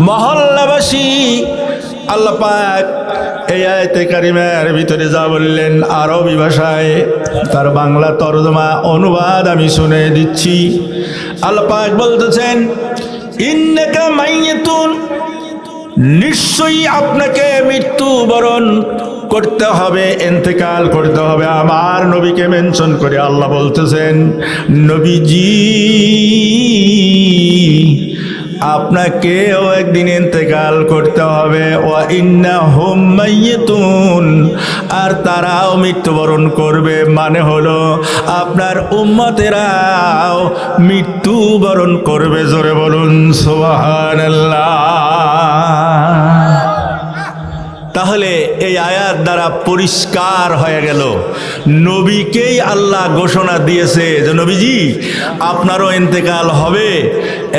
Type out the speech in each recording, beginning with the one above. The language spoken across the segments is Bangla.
মহল্লাবাসী আল্লাহ পাক এই আয়াতে কারিমার ভিতরে যা বললেন আরবি ভাষায় তার বাংলা তরজমা অনুবাদ আমি শুনে দিচ্ছি। আল্লাহ পাক বলতেছেন, ইন্নাকা মাইয়াতুন, নিশ্চয়ই আপনাকে মৃত্যুবরণ করতে হবে, ইন্তেকাল করতে হবে। আমার নবীকে মেনশন করে আল্লাহ বলতেছেন, নবীজি আপনাকেও একদিন ইন্তেকাল করতে হবে। ওয়া ইন্নাহুম মাইয়াতুন, আর তারাও মৃত্যুবরণ করবে। মানে হলো আপনার উম্মতেরাও মৃত্যুবরণ করবে। জোরে বলুন সুবহানাল্লাহ। তাহলে এই আয়াত দ্বারা পরিষ্কার হয়ে গেল, নবীকেই আল্লাহ ঘোষণা দিয়েছে যে নবীজি আপনারও ইন্তেকাল হবে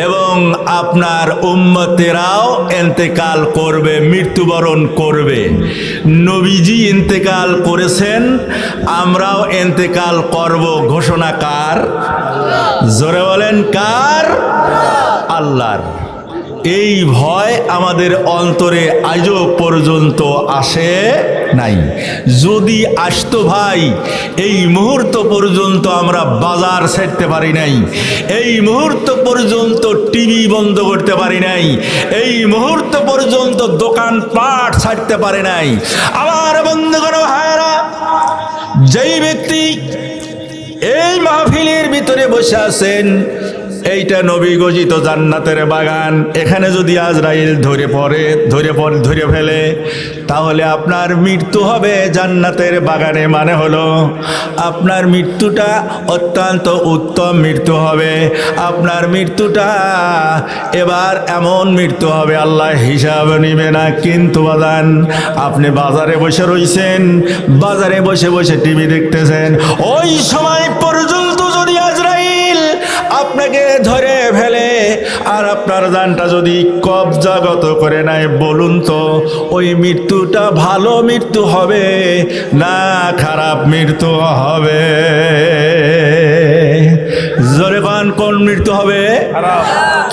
এবং আপনার উম্মতেরাও ইন্তেকাল করবে, মৃত্যুবরণ করবে। নবীজি ইন্তেকাল করেছেন, আমরাও ইন্তেকাল করব। ঘোষণা কার? জোরে বলেন কার? আল্লাহর। এই ভয় আমাদের অন্তরে আজও পর্যন্ত আসে নাই। যদি আসতো ভাই, এই মুহূর্ত পর্যন্ত আমরা বাজার ছাড়তে পারি নাই, এই মুহূর্ত পর্যন্ত টিভি বন্ধ করতে পারি নাই, এই মুহূর্ত পর্যন্ত দোকানপাট ছাড়তে পারে নাই। আমার বন্ধুগণ ভাইরা, যেই ব্যক্তি এই মাহফিলের ভিতরে বসে আছেন, এইটা নবী ঘোষিত জান্নাতের বাগান। এখানে যদি আজরাইল ধরে ফেলে, তাহলে আপনার মৃত্যু হবে জান্নাতের বাগানে। মানে হলো আপনার মৃত্যুটা অত্যন্ত উত্তম মৃত্যু হবে। আপনার মৃত্যুটা এবার এমন মৃত্যু হবে আল্লাহ হিসাব নিবে না। কিন্তু বাজান, আপনি বাজারে বসে রইছেন, বাজারে বসে বসে টিভি দেখতেছেন, ওই সময় পর্যন্ত যদি আজরাইল আপনাকে ধরে ফেলে আর আপনার জানটা যদি কবজাগত করে নেয়, বলুন তো ওই মৃত্যুটা ভালো মৃত্যু হবে না খারাপ মৃত্যু হবে? জোরে বলেন, কোন মৃত্যু হবে?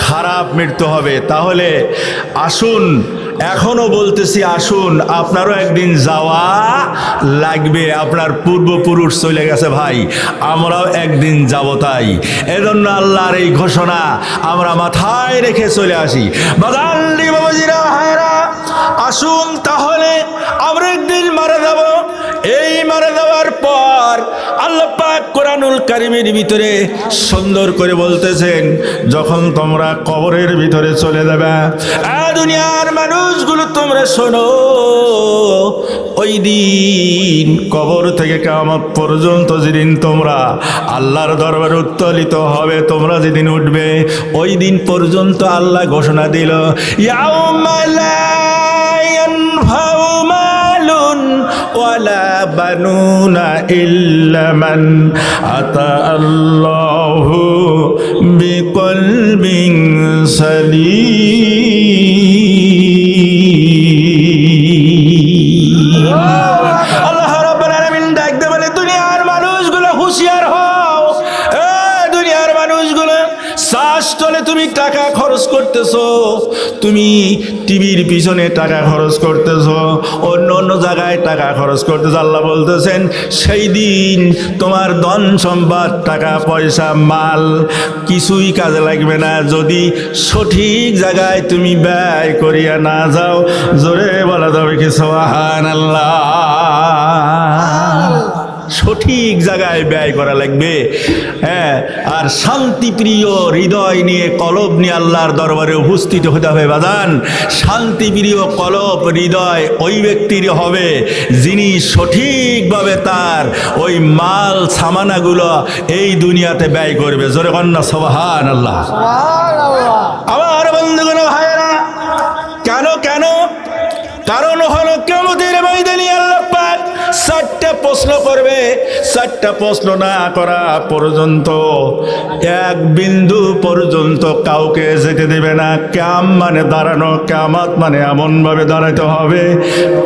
খারাপ মৃত্যু হবে। তাহলে আসুন, এখনো বলতেছি, আসুন, আপনারও একদিন যাওয়া লাগবে। আপনার পূর্বপুরুষ চলে গেছে ভাই, আমরাও একদিন যাব। তাই এজন্য আল্লাহর এই ঘোষণা আমরা মাথায় রেখে চলে আসি। বাদাল্লি বাবাজিরা, ভাইরা, আসুন তাহলে আমরা একদিন মারা যাব। এই মারা যাওয়ার পর আল্লাহ পাক কোরআনুল কারীমের ভিতরে সুন্দর করে বলতেছেন, যখন তোমরা কবরের ভিতরে চলে যাবে, দুনিয়ার মানুষগুলো তোমরা শোনো, ওই দিন কবর থেকে কিয়ামত পর্যন্ত যেদিন তোমরা আল্লাহর দরবারে উত্তোলিত হবে, তোমরা যেদিন উঠবে, ওই দিন পর্যন্ত আল্লাহ ঘোষণা দিল, ইয়াউমা লা ইয়ানফাউ মালুন ওয়ালা বানুনা ইল্লা মান আতা আল্লাহু বিকলবিন সালিম। আল্লাহ রাব্বুল আলামিন ডাকতে বলে, দুনিয়ার মানুষগুলো হুঁশিয়ার হও। দুনিয়ার মানুষগুলো, শ্বাসতলে তুমি টাকা খরচ করতেছো, তুমি টিভির পিছনে টাকা খরচ করতেছো, অন্য অন্য জায়গায় টাকা খরচ করতেছো। আল্লাহ বলতেছেন, সেই দিন তোমার ধন সম্পদ, টাকা পয়সা, মাল কিছুই কাজে লাগবে না যদি সঠিক জায়গায় তুমি ব্যয় করিয়া না যাও। জোরে বলা যাবে কি সুবহানাল্লাহ? সঠিক জায়গায় ব্যয় করা লাগবে। হ্যাঁ, আর শান্তিপ্রিয় হৃদয় নিয়ে, কলব নিয়ে আল্লাহর দরবারে উপস্থিত হতে হবে। বাজান, শান্তিপ্রিয় কলব হৃদয় ওই ব্যক্তির হবে যিনি সঠিকভাবে তার ওই মাল সামানাগুলো এই দুনিয়াতে ব্যয় করবে। জোরে কন্যা সুবহানাল্লাহ। আমার বন্ধুগণ ভাইয়েরা, কেন? কারণ হলো কিয়ামতের ময়দানে আল্লাহ পাক চারটা প্রশ্ন করবে, চারটা প্রশ্ন না করা পর্যন্ত এক বিন্দু পর্যন্ত কাউকে যেতে দেবে না। কিয়াম মানে দাঁড়ানো, কিয়ামত মানে এমনভাবে দাঁড়াতে হবে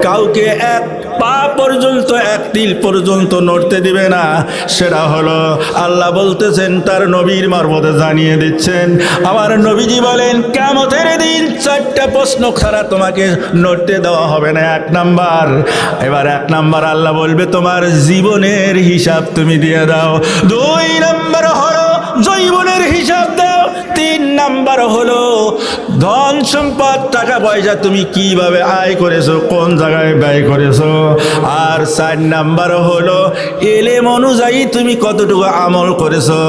কাউকে এক পা পর্যন্ত, এক তিল পর্যন্ত নড়তে দিবে না। সেটা হলো আল্লাহ বলতেছেন, তার নবীর মারফতে জানিয়ে দিচ্ছেন। আমার নবীজি বলেন, কিয়ামতের দিন চারটা প্রশ্ন ছাড়া তোমাকে নড়তে দেওয়া হবে না। এক নাম্বার, এবার এক নাম্বার আল্লাহ বলবে তোমার জীবনের হিসাব তুমি দিয়ে দাও। দুই নাম্বার হলো জৈবনের হিসাব দাও। তিন নাম্বার হলো ধন সম্পদ, টাকা পয়সা তুমি কিভাবে আয় করেছো, কোন জায়গায় ব্যয় করেছো। আর চার নাম্বার হলো এলেম অনুযায়ী তুমি কতটুকু আমল করেছো।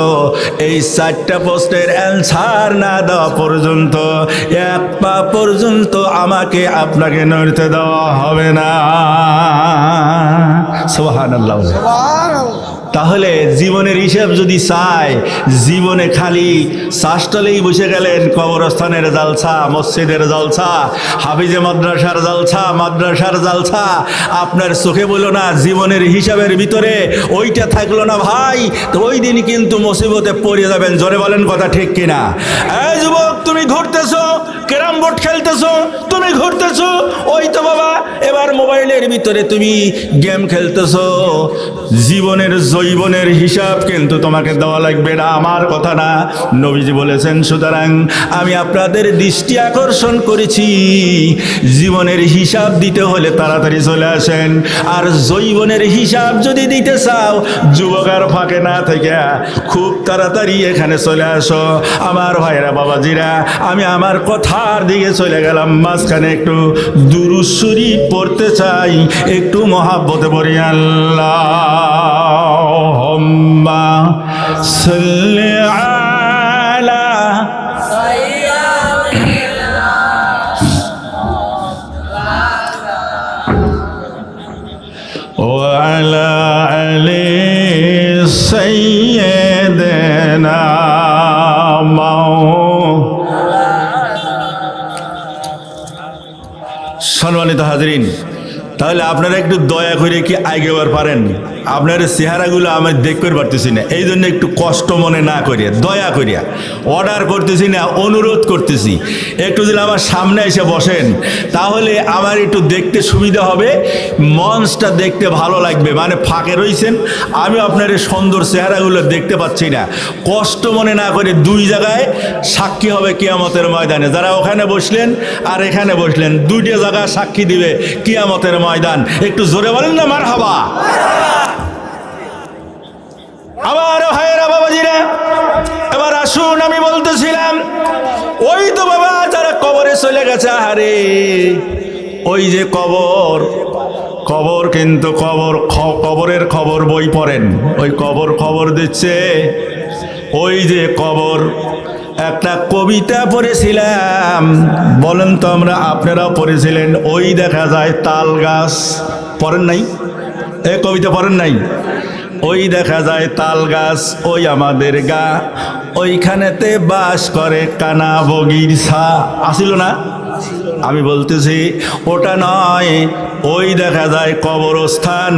এই চারটা প্রশ্নের অ্যান্সার না দেওয়া পর্যন্ত এক পা পর্যন্ত আমাকে আপনাকে নড়তে দেওয়া হবে না। সুবহানাল্লাহ। তাহলে জীবনের হিসাব যদি চায়, জীবনে খালি শ্বাসটালেই বসে গেলেন, কবরস্থানের জালসা, মসজিদের জালসা, হাফিজে মাদ্রাসার জালসা, মাদ্রাসার জালসা আপনার চোখে বলো না, জীবনের হিসাবের ভিতরে ওইটা থাকলো না ভাই, তো ওই দিন কিন্তু মুসিবতে পড়ে যাবেন। জোরে বলেন কথা ঠিক কিনা? এই যুবক, তুমি ঘুরতেছো, ক্যারাম বোর্ড খেলতেছো, তুমি ঘুরতেছো, ওই তো বাবা এবার মোবাইলের ভিতরে তুমি গেম খেলতেছো। জীবনের জৈবনের হিসাব কিন্তু তোমাকে দেওয়া লাগবে না, আমার কথা না, নবীজি বলেছেন। সুতরাং আমি আপনাদের দৃষ্টি আকর্ষণ করেছি, জীবনের হিসাব দিতে হলে তাড়াতাড়ি চলে আসেন। আর জৈবনের হিসাব যদি দিতে চাও, যুবকার ফাঁকে না থেকে খুব তাড়াতাড়ি এখানে চলে আসো। আমার ভাইরা, বাবাজিরা, আমি আমার কথার দিকে চলে গেলাম, মাঝখানে একটু দুরূদ শরীফ পড়তে চাই, একটু মহাব্বতে পড়ি। আল্লাহুম্মা সাল্লি আলা ওয়া আলা আলি সাইয়্যিদিনা সম্মানিত হাজরিন, তাহলে আপনারা একটু দয়া করে কি আগেবার পারেন? আপনার চেহারাগুলো আমি দেখতে পারতেছি না, এই জন্য একটু কষ্ট মনে না করিয়া, দয়া করিয়া অর্ডার করতেছি না, অনুরোধ করতেছি, একটু যদি আমার সামনে এসে বসেন তাহলে আমার একটু দেখতে সুবিধা হবে, মঞ্চটা দেখতে ভালো লাগবে। মানে ফাঁকে রয়েছেন, আমি আপনার এই সুন্দর চেহারাগুলো দেখতে পাচ্ছি না। কষ্ট মনে না করে দুই জায়গায় সাক্ষী হবে কিয়ামতের ময়দানে। যারা ওখানে বসলেন আর এখানে বসলেন, দুইটা জায়গা সাক্ষী দিবে কিয়ামতের ময়দান। একটু জোরে বলেন না মারহাবা। আমার ভাইয়েরা, বাবাজিরা, এবার আসুন, আমি বলতেছিলাম ওই তো বাবা যারা কবরে চলে গেছে, আরে ওই যে কবর, কবর কিন্তু কবরের খবর বই পড়েন, ওই কবর খবর দিচ্ছে। ওই যে কবর, একটা কবিতা পড়েছিলাম, বলেন তো আমরা, আপনারাও পড়েছিলেন, ওই দেখা যায় তাল গাছ, পড়েন নাই? এই কবিতা পড়েন নাই? ওই দেখা যায় তাল গাছ, ওই আমাদের গা, ওইখানেতে বাস করে কানা বগির ছা, আসিল না? আমি বলতেছি ওটা নয়, ওই দেখা যায় কবরস্থান,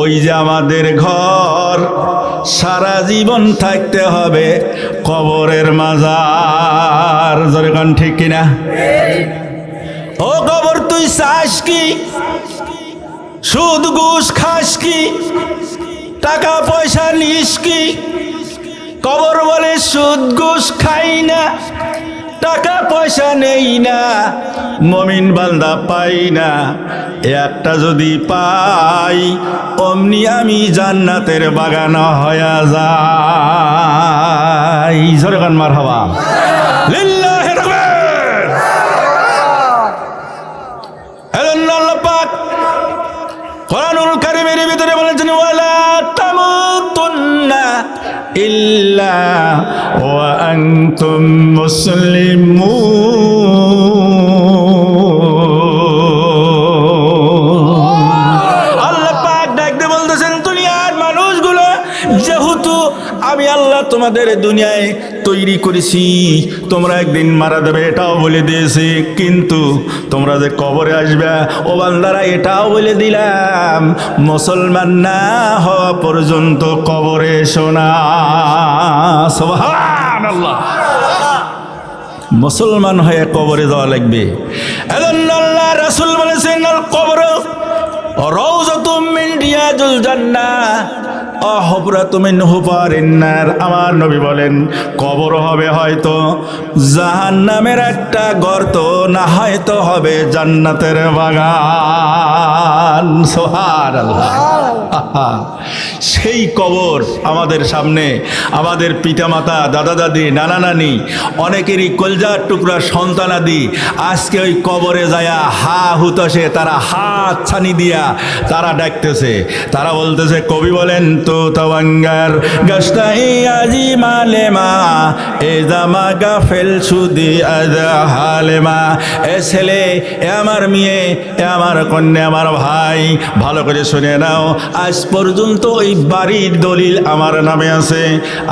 ওই যে আমাদের ঘর, সারা জীবন থাকতে হবে কবরের মাজার। জোরে কোন ঠিক কিনা? ও কবর, তুই চাস কি? সুদ ঘুষ খাস কি? টাকা পয়সা নিস কি? কবর বলে সুদ ঘুষ খাই না, টাকা পয়সা নেই না, মমিন বান্দা পাই না, একটা যদি পাই অমনি আমি জান্নাতের বাগান হয়ে যাই। জোরে গান মারহাবা। লিল্লাহি তাকবীর। আল্লাহ পাক কোরআনুল কারীমের ভিতরে বলেছেন, ওয়ালা তামুতুন্না ইল্লা ওয়া আনতুম মুসলিমুন। আল্লাহ পাক ডাকতে বলতেছেন, দুনিয়ার মানুষগুলো যেহেতু আমি আল্লাহ আল্লাহ তোমাদের দুনিয়ায় তৈরি করেছি, তোমরা একদিন মারা যাবে এটাও বলে দিয়েছি, কিন্তু তোমরা যে কবরে আসবে ও বান্দারা এটাও বলে দিলাম, মুসলমান না হওয়া পর্যন্ত কবরে শোনা। সুবহানাল্লাহ। মুসলমান হয়ে কবরে যাওয়া লাগবে। এজন্য আল্লাহ রাসূল বলেছেন, আল কবর রাউযাতুম মিন রিয়াজিল জান্নাহ ওয়া হুফরাতুম মিন হুফারিন নার। আমার নবী বলেন, কবর হবে হয়তো জাহান্নামের একটা গর্ত, না হয়তো হবে জান্নাতের বাগান। সুবহানাল্লাহ। সেই কবর আমাদের সামনে, আমাদের পিতামাতা, দাদা দাদি, নানা নানি, অনেকেরই কলজার টুকরা সন্তানাদি আজকে ওই কবরে যায়া হা হুতাশে তারা হাত ছানি দিয়া তারা ডাকতেছে, তারা বলতেছে, কবি বলেন তো তাওয়াঙ্গার গাছটাই আজি মালেমা এ জামা গাফেল সুদি আজা হালেমা। এ ছেলে, এ আমার মেয়ে, এ আমার কন্যা, আমার ভাই, ভালো করে শুনে নাও, আজ পর্যন্ত ওই বাড়ির দলিল আমার নামে আছে।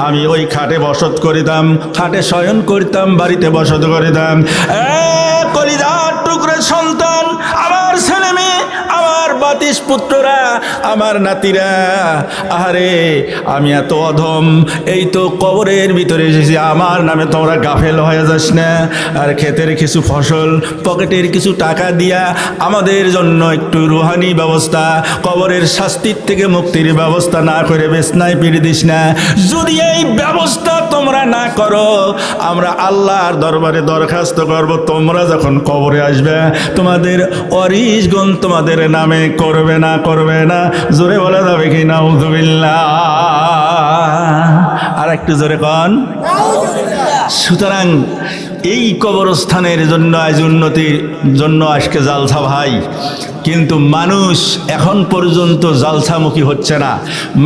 আমি ওই খাটে বসত করিতাম, খাটে শয়ন করতাম, বাড়িতে বসত করিতাম। কলিজার টুকরে সন্তান, আমার ছেলে মেয়ে, আমার বাতিস পুত্ররা, আমার নাতিরা, আহারে আমি এত অধম, এই তো কবরের ভিতরে এসেছি, আমার নামে তোমরা গাফেল হয়ে যাস না। আর ক্ষেতের কিছু ফসল, পকেটের কিছু টাকা দিয়া আমাদের জন্য একটু রুহানি ব্যবস্থা, কবরের শাস্তির থেকে মুক্তির ব্যবস্থা না করে বেসনায় পিড়ে দিস না। যদি এই ব্যবস্থা তোমরা না করো, আমরা আল্লাহর দরবারে দরখাস্ত করব, তোমরা যখন কবরে আসবে তোমাদের ওয়ারিশ গুণ তোমাদের নামে করবে না, করবে না। জোরে বলা যাবে কি নাউযুবিল্লাহ? আর একটু জোরে কন। সুতরাং এই কবরস্থানের জন্য আজ উন্নতির জন্য আজকে জালসা ভাই, কিন্তু মানুষ এখন পর্যন্ত জালসামুখী হচ্ছে না,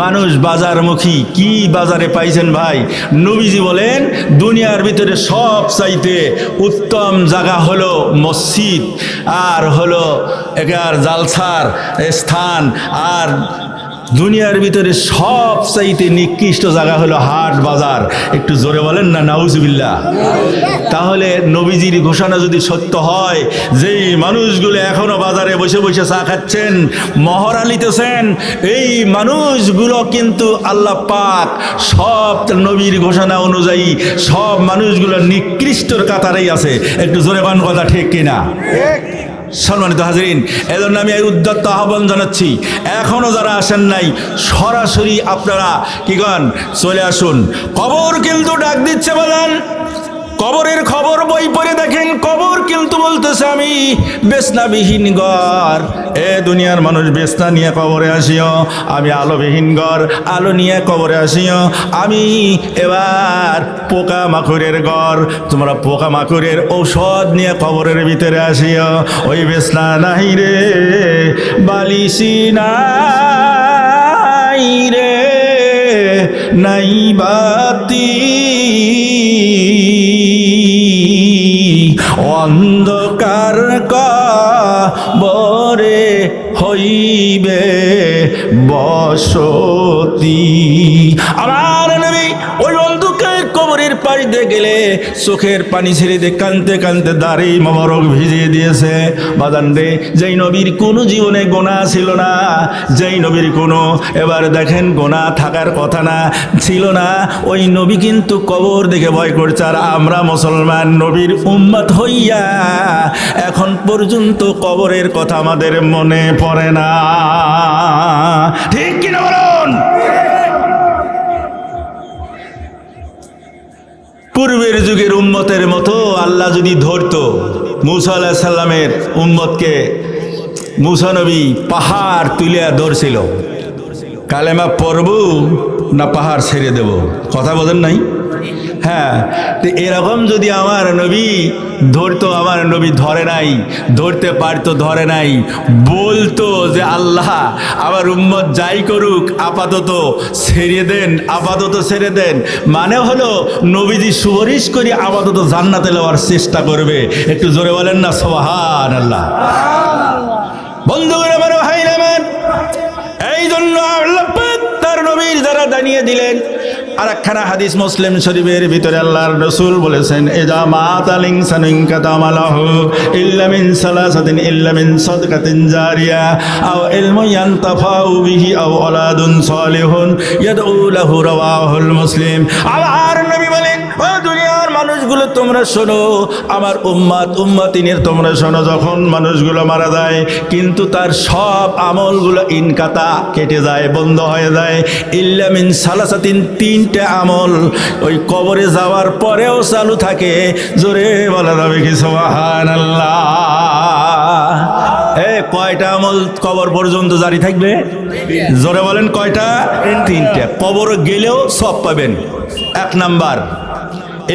মানুষ বাজারমুখী। কি বাজারে পাইছেন ভাই? নবীজি বলেন, দুনিয়ার ভিতরে সব চাইতে উত্তম জায়গা হলো মসজিদ, আর হলো একার জালসার স্থান, আর দুনিয়ার ভিতরে সব চাইতে নিকৃষ্ট জায়গা হলো হাট বাজার। একটু জোরে বলেন না নাউজুবিল্লাহ। তাহলে নবীজির ঘোষণা যদি সত্য হয়, যেই মানুষগুলো এখনো বাজারে বসে বসে চা খাচ্ছেন, মহড়া নিতেছেন, এই মানুষগুলো কিন্তু আল্লাহ পাক সব নবীর ঘোষণা অনুযায়ী সব মানুষগুলো নিকৃষ্টর কাতারেই আছে। একটু জোরে বান কথা, ঠিক কিনা? সম্মানিত হাজরিন, এজন্য আমি এই উদ্যত্ত আহ্বান জানাচ্ছি, এখনো যারা আসেন নাই সরাসরি আপনারা কি কন চলে আসুন। কবর কিন্তু ডাক দিচ্ছে, বলেন কবরের খবর বই পড়ে দেখেন, কবর কিন্তু বলতেছে, আমি বেসনাবিহীন ঘর, এ দুনিয়ার মানুষ বেসনা নিয়ে কবরে আসিও, আমি আলোবিহীন ঘর, আলো নিয়ে কবরে আসিও, আমি এবার পোকা মাকুরের ঘর, তোমরা পোকা মাকুরের ঔষধ নিয়ে কবরের ভিতরে আসিও। ওই বেসনা নাই রে, বালিশি নাই রে, নাই বাতি, অন্ধকার কবরে হইবে বসতি। আমার নবী ওই অন্ধকার কবরের পাড়ি দিয়ে গেলে চোখের পানি ছেড়ে দিয়ে কানতে কানতে দাড়ি মোবারক ভিজিয়ে দিয়েছে। বাদান রে, যেই নবীর কোনো জীবনে গোনা ছিল না, যেই নবীর কোনো, এবার দেখেন গোনা থাকার কথা না ছিল না, ওই নবী কিন্তু কবর দেখে ভয় করছে। আর আমরা মুসলমান নবীর উম্মত হইয়া এখন পর্যন্ত কবরের কথা আমাদের মনে পড়ে না, ঠিক কিনা বলুন? পূর্বের যুগের উম্মতের মতো আল্লাহ যদি ধরতো, মূসা আলাইহিস সালামের উম্মতকে মূসা নবী পাহাড় তুলিয়া ধরছিল, কালেমা পড়ব না পাহাড় ছেড়ে দেব, কথা বলেন নাই? হ্যাঁ, তো এরকম যদি আমার নবী ধরতো, আমার নবী ধরে নাই, ধরতে পারতো, ধরে নাই, বলতো যে আল্লাহ আমার উম্মত যাই করুক আপাতত ছেড়ে দেন, আপাতত ছেড়ে দেন, মানে হলো নবীজি সুপারিশ করে আপাতত জান্নাতে নেওয়ার চেষ্টা করবে। একটু জোরে বলেন না সুবহানাল্লাহ। বন্ধুগণ আমার, ভাইরা আমার, এই জন্য আল্লাহ পাক তার নবীর দ্বারা জানিয়ে দিলেন, আরেকখানা হাদিস মুসলিম শরীফের ভিতরে আল্লাহর রাসূল বলেছেন, ইজা মাতাল ইনসানু ইনকাতামালাহু ইল্লা মিন সালাসাতিন ইল্লা মিন সাদকাতিন জারিয়া আও ইলমুন ইয়ানতাফাউ বিহি আও ওয়ালাদুন সালিহুন ইয়াদউ লাহু রাওয়াহুল মুসলিম। আল্লাহর নবী বলেন, ও দুনিয়ার মানুষগুলো তোমরা শোনো, আমার উম্মতিনের তোমরা শোনো, যখন মানুষগুলো মারা যায় কিন্তু তার সব আমলগুলো ইনকাতা কেটে যায়, বন্ধ হয়ে যায়, ইল্লা মিন সালাসাতিন তিনটা আমল ওই কবরে যাওয়ার পরেও চালু থাকে। জোরে বলা যাবে কি সুবহানাল্লাহ? কয়টা আমল কবর পর্যন্ত জারি থাকবে? জোরে বলেন কয়টা? তিনটা। কবর গেলেও সব পাবেন। এক নাম্বার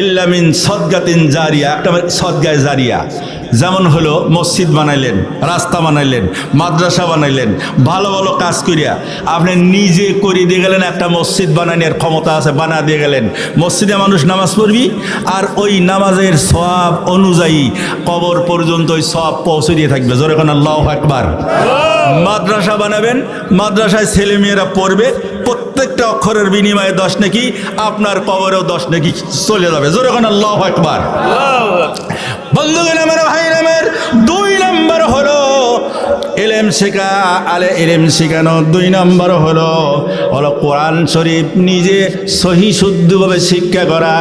ইল্লা মিন সদগাতিন জারিয়া, একটা সদগায়ে জারিয়া, যেমন হলো মসজিদ বানাইলেন, রাস্তা বানাইলেন, মাদ্রাসা বানাইলেন, ভালো ভালো কাজ করিয়া আপনি নিজে করে দিয়ে গেলেন, একটা মসজিদ বানানোর ক্ষমতা আছে, বানা দিয়ে গেলেন, মসজিদে মানুষ নামাজ পড়বি আর ওই নামাজের সওয়াব অনুযায়ী কবর পর্যন্ত ওই সওয়াব পৌঁছে দিয়ে থাকবে। জোরে কোন আল্লাহু আকবার। মাদ্রাসা বানাবেন, মাদ্রাসায় ছেলে মেয়েরা পড়বে, প্রত্যেকটা অক্ষরের বিনিময়ে 10 নেকি, আপনার কবরেও 10 নেকি চলে যাবে। জোরে কোন আল্লাহু আকবার। বন্ধুগণ আমার, ভাইরা আমার, 2 নম্বর হলো ইলম শেখা, ইলম শেখানো। 2 নম্বর হলো কোরআন শরীফ নিজে সহি শুদ্ধভাবে শিক্ষা করা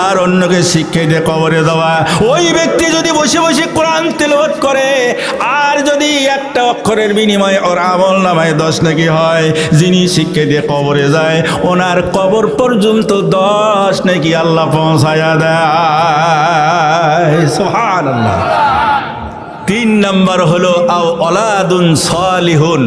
আর অন্যকে শিক্ষা দিয়ে কবরে দেওয়া। ওই ব্যক্তি যদি বসে বসে কোরআন তেলাওয়াত করে আর যদি একটা অক্ষরের বিনিময়ে ওর আমল নামায় 10 নাকি হয়, যিনি শিক্ষা দিয়ে কবরে যায় ওনার কবর পর্যন্ত 10 নাকি আল্লাহ পৌঁছায়া দেয়। সুবহানাল্লাহ। 3 নম্বর হলো আও ওলাদুন সালিহুন,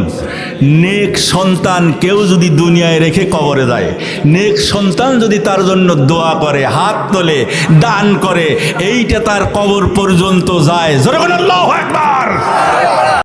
নেক সন্তান কেউ যদি দুনিয়ায় রেখে কবরে যায়, নেক সন্তান যদি তার জন্য দোয়া করে, হাত তোলে, দান করে, এইটা তার কবর পর্যন্ত যায়। জোরে বলেন আল্লাহু আকবার।